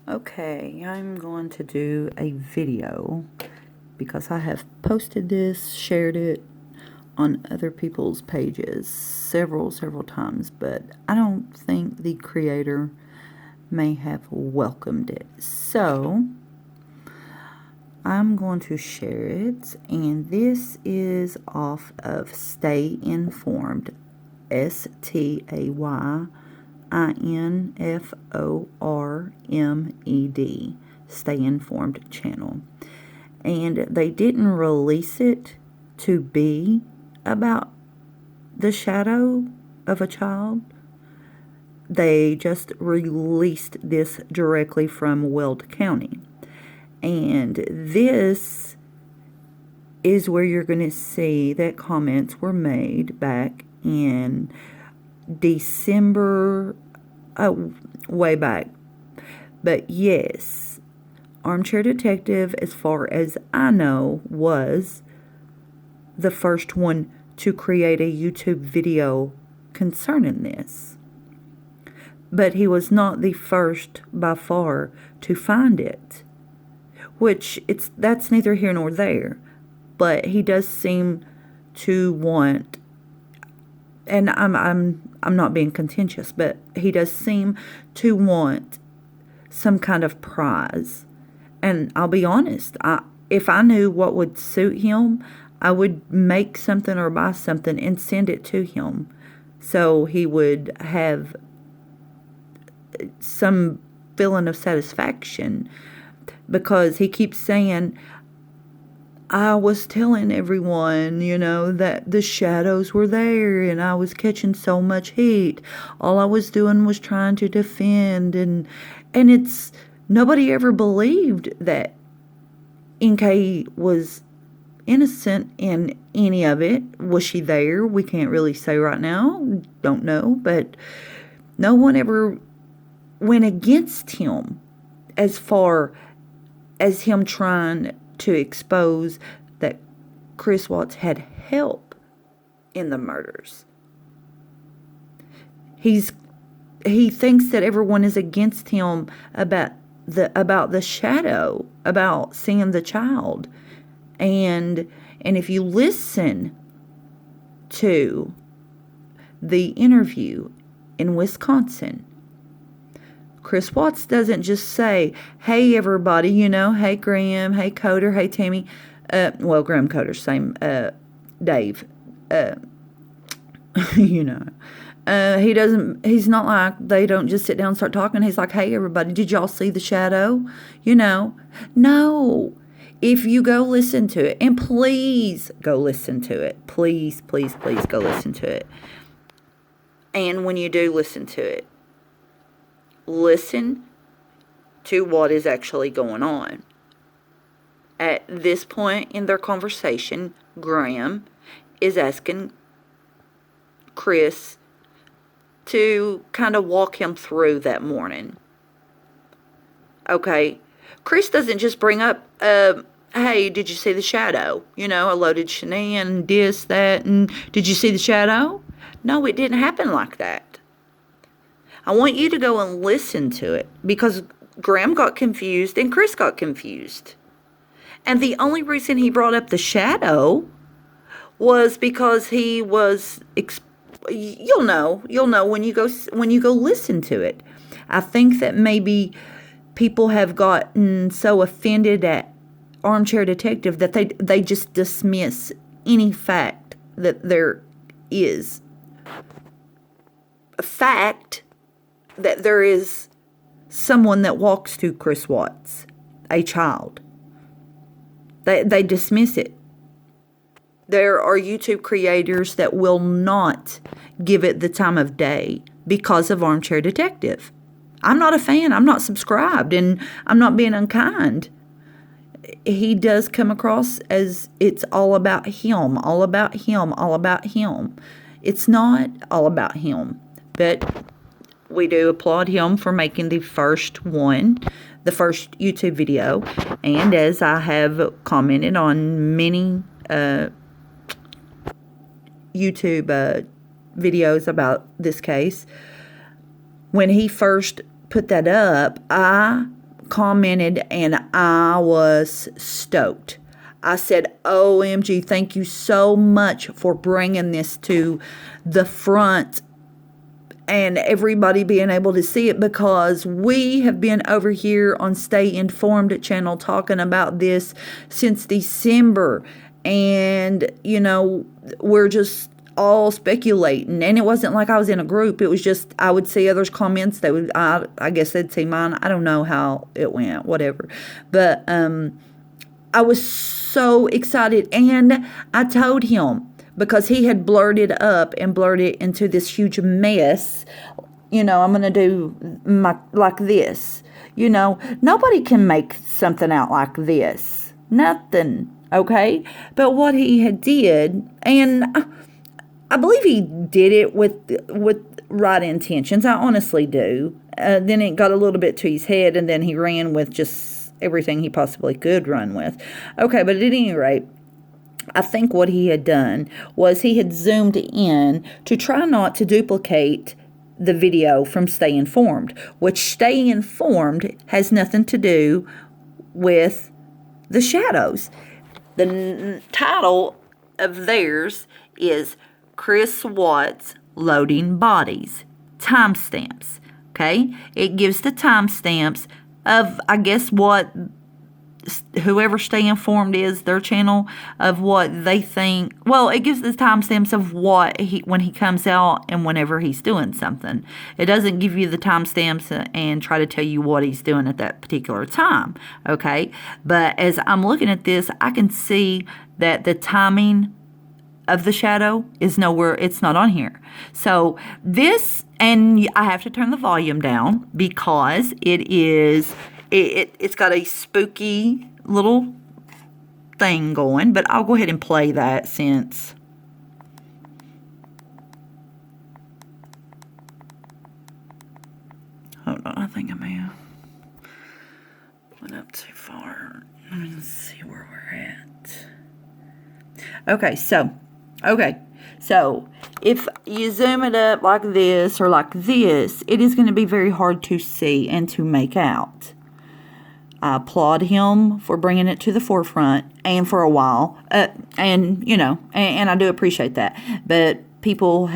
Okay, I'm going to do a video because I have posted this, shared it on other people's pages several times, but I don't think the creator may have welcomed it. So I'm going to share it, and this is off of Stay Informed, STAYINFORMED, Stay Informed channel. And they didn't release it to be about the shadow of a child. They just released this directly from Weld County. And this is where you're going to see that comments were made back in December, way back. But yes, Armchair Detective, as far as I know, was the first one to create a YouTube video concerning this. But he was not the first by far to find it, which that's neither here nor there. But he does seem to want, and I'm not being contentious, but he does seem to want some kind of prize. And I'll be honest, if I knew what would suit him, I would make something or buy something and send it to him, so he would have some feeling of satisfaction, because he keeps saying, I was telling everyone, that the shadows were there and I was catching so much heat. All I was doing was trying to defend, and it's, nobody ever believed that NK was innocent in any of it. Was she there? We can't really say right now. Don't know. But no one ever went against him as far as him trying to expose that Chris Watts had help in the murders. He thinks that everyone is against him about the shadow, about seeing the child. And if you listen to the interview in Wisconsin, Chris Watts doesn't just say, hey, everybody, hey, Graham, hey, Coder, hey, Tammy. Well, Graham Coder, same, Dave. He doesn't, he's not like, they don't just sit down and start talking. He's like, hey, everybody, did y'all see the shadow? No. If you go listen to it, and please go listen to it. Please, please, please go listen to it. And when you do listen to it, listen to what is actually going on. At this point in their conversation, Graham is asking Chris to kind of walk him through that morning. Okay, Chris doesn't just bring up, hey, did you see the shadow? A loaded shenan, this, that, and did you see the shadow? No, it didn't happen like that. I want you to go and listen to it, because Graham got confused and Chris got confused. And the only reason he brought up the shadow was because he was, you'll know when you go listen to it. I think that maybe people have gotten so offended at Armchair Detective that they just dismiss any fact that there is a fact that there is someone that walks to Chris Watts, a child. They dismiss it. There are YouTube creators that will not give it the time of day because of Armchair Detective. I'm not a fan. I'm not subscribed, and I'm not being unkind. He does come across as it's all about him, all about him, all about him. It's not all about him, but we do applaud him for making the first YouTube video. And as I have commented on many YouTube videos about this case, when he first put that up, I commented, and I was stoked. I said, OMG, thank you so much for bringing this to the front and everybody being able to see it, because we have been over here on Stay Informed channel talking about this since December. And, we're just all speculating. And it wasn't like I was in a group. It was just I would see others' comments. They would, I guess they'd see mine. I don't know how it went, whatever. But I was so excited. And I told him, because he had blurted up and blurted into this huge mess, I'm going to do like this. Nobody can make something out like this. Nothing, okay? But what he had did, and I believe he did it with right intentions. I honestly do. Then it got a little bit to his head, and then he ran with just everything he possibly could run with. Okay, but at any rate, I think what he had done was he had zoomed in to try not to duplicate the video from Stay Informed, which Stay Informed has nothing to do with the shadows. The title of theirs is Chris Watts Loading Bodies. Timestamps. Okay? It gives the timestamps of, I guess, what whoever Stay Informed is, their channel, of what they think. Well, it gives the timestamps of what when he comes out and whenever he's doing something. It doesn't give you the timestamps and try to tell you what he's doing at that particular time. Okay? But as I'm looking at this, I can see that the timing of the shadow is nowhere. It's not on here. So this, and I have to turn the volume down because it's got a spooky little thing going, but I'll go ahead and play that since. Hold on, I think I may have went up too far. Let me see where we're at. Okay, so if you zoom it up like this or like this, it is going to be very hard to see and to make out. I applaud him for bringing it to the forefront, and for a while, and I do appreciate that. But people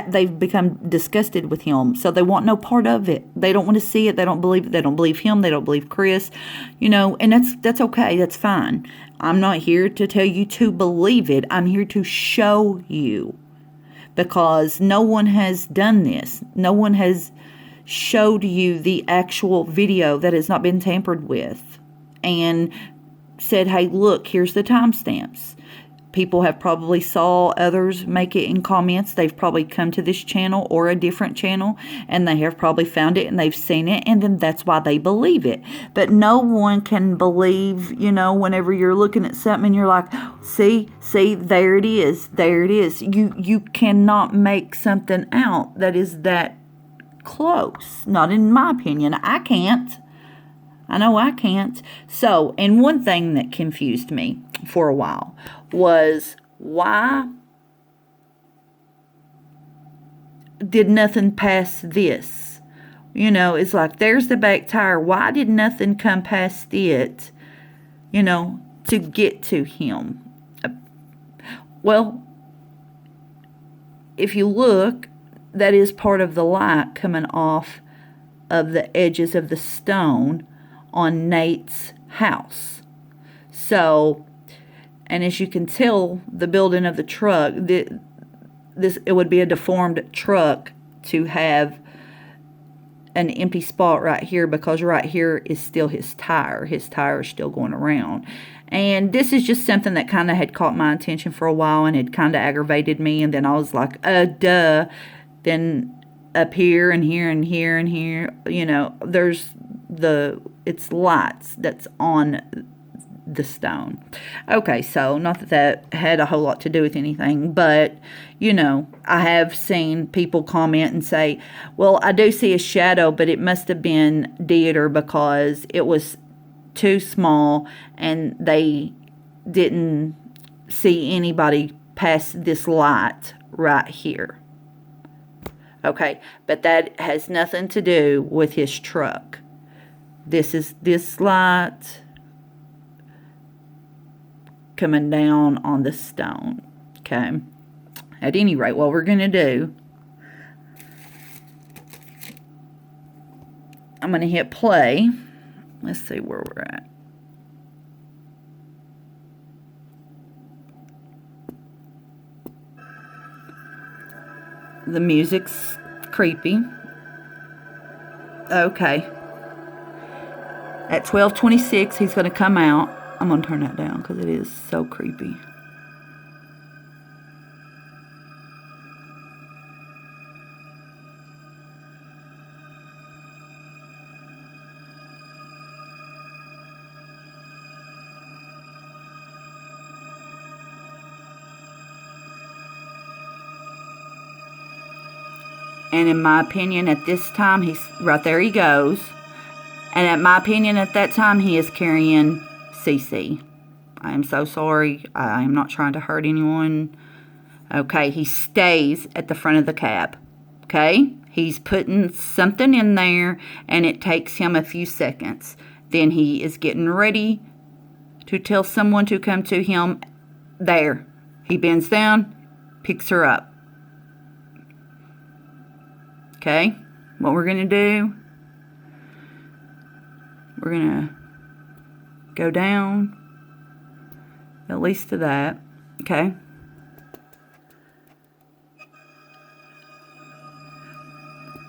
they've become disgusted with him, so they want no part of it. They don't want to see it. They don't believe it. They don't believe him. They don't believe Chris, and that's okay. That's fine. I'm not here to tell you to believe it. I'm here to show you, because no one has done this. No one has showed you the actual video that has not been tampered with and said, hey, look, here's the timestamps. People have probably saw others make it in comments. They've probably come to this channel or a different channel, and they have probably found it and they've seen it, and then that's why they believe it. But no one can believe, whenever you're looking at something and you're like, see, there it is. You cannot make something out that is that close. Not in my opinion. I can't. I know I can't. So, and one thing that confused me for a while was, why did nothing past this? It's like, there's the back tire. Why did nothing come past it, to get to him? Well, if you look, that is part of the light coming off of the edges of the stone on Nate's house. So, and as you can tell, the building of the truck, it would be a deformed truck to have an empty spot right here, because right here is still his tire. His tire is still going around. And this is just something that kind of had caught my attention for a while and had kind of aggravated me. And then I was like, duh. Then up here and here and here and here, there's it's lights that's on the stone. Okay, so not that had a whole lot to do with anything, but, I have seen people comment and say, well, I do see a shadow, but it must have been theater because it was too small and they didn't see anybody past this light right here. Okay, but that has nothing to do with his truck. This is this light coming down on the stone. Okay. At any rate, what we're going to do, I'm going to hit play. Let's see where we're at. The music's creepy. Okay. At 12:26, he's going to come out. I'm going to turn that down because it is so creepy. And in my opinion, at this time, he's right there. He goes. And at my opinion, at that time, he is carrying Cece. I am so sorry. I am not trying to hurt anyone. Okay, he stays at the front of the cab. Okay, he's putting something in there, and it takes him a few seconds. Then he is getting ready to tell someone to come to him. There, he bends down, picks her up. Okay, what we're going to do, we're going to go down at least to that. Okay.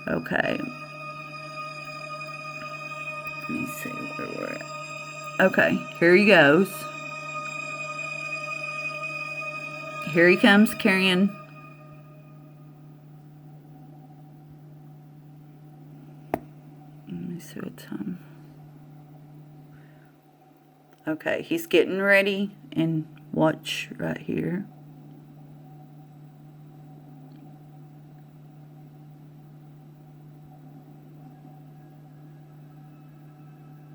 Okay. Let me see where we're at. Okay, here he goes. Here he comes carrying. Let me see what time. Okay, he's getting ready, and watch right here.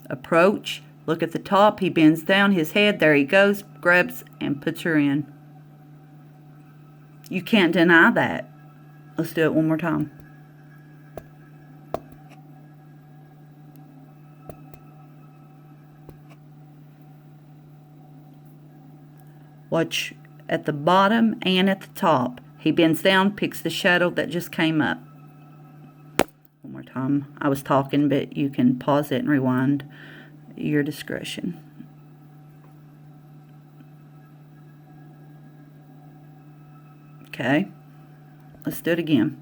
Approach. Look at the top. He bends down his head. There he goes. Grabs and puts her in. You can't deny that. Let's do it one more time. Watch at the bottom and at the top. He bends down, picks the shadow that just came up. One more time. I was talking, but you can pause it and rewind. Your discretion. Okay. Let's do it again.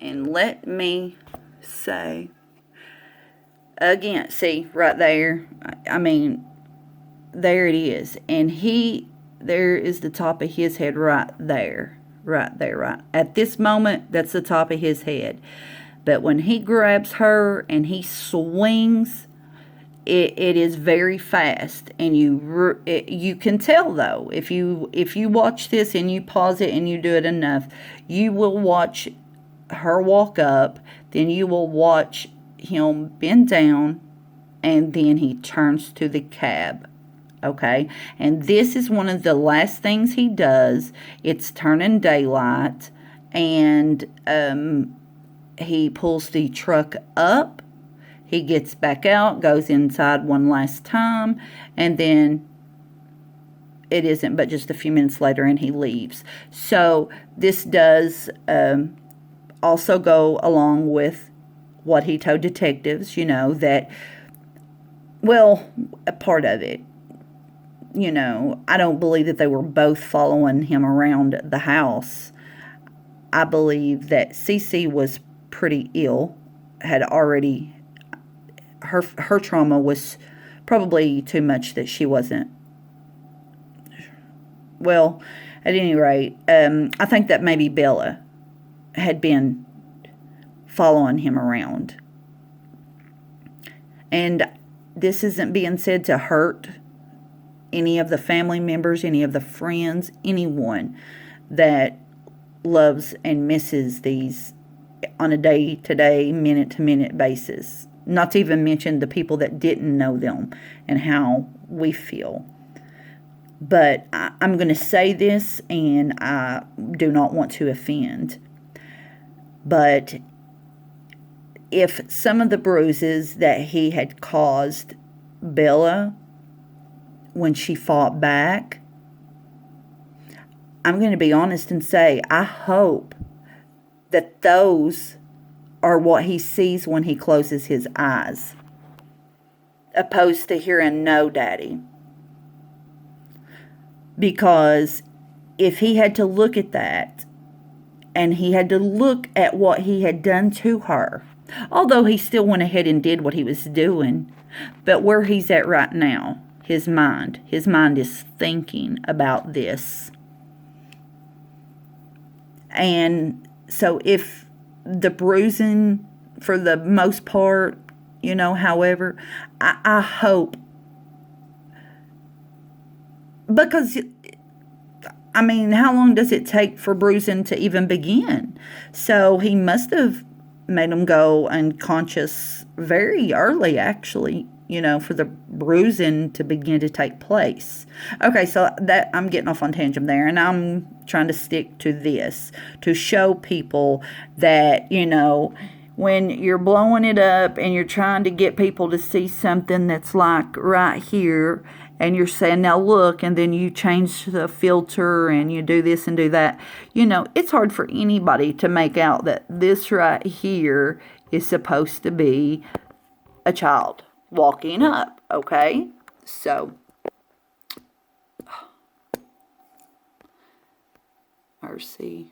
And let me say again, see right there. I mean, there it is. And there is the top of his head right there. Right there, right. At this moment, that's the top of his head. But when he grabs her and he swings, it is very fast. And you can tell, though, if you watch this and you pause it and you do it enough, you will watch her walk up, then you will watch him bend down, and then he turns to the cab. Okay, and this is one of the last things he does. It's turning daylight, and he pulls the truck up. He gets back out, goes inside one last time, and then it isn't but just a few minutes later, and he leaves. So this does also go along with what he told detectives, that, well, a part of it. I don't believe that they were both following him around the house. I believe that Cece was pretty ill, had already, her trauma was probably too much that she wasn't. Well, at any rate, I think that maybe Bella had been following him around. And this isn't being said to hurt any of the family members, any of the friends, anyone that loves and misses these on a day-to-day, minute-to-minute basis. Not to even mention the people that didn't know them and how we feel. But I'm going to say this, and I do not want to offend. But if some of the bruises that he had caused Bella when she fought back, I'm going to be honest and say, I hope that those are what he sees when he closes his eyes, opposed to hearing "No, Daddy." Because if he had to look at that, and he had to look at what he had done to her, although he still went ahead and did what he was doing, but where he's at right now, his mind is thinking about this. And so if the bruising, for the most part, however, I hope, because, I mean, how long does it take for bruising to even begin? So he must have made him go unconscious very early, actually, for the bruising to begin to take place. Okay, so that I'm getting off on tangent there, and I'm trying to stick to this to show people that, when you're blowing it up and you're trying to get people to see something that's like right here, and you're saying, now look, and then you change the filter and you do this and do that, it's hard for anybody to make out that this right here is supposed to be a child walking up, okay? So, mercy.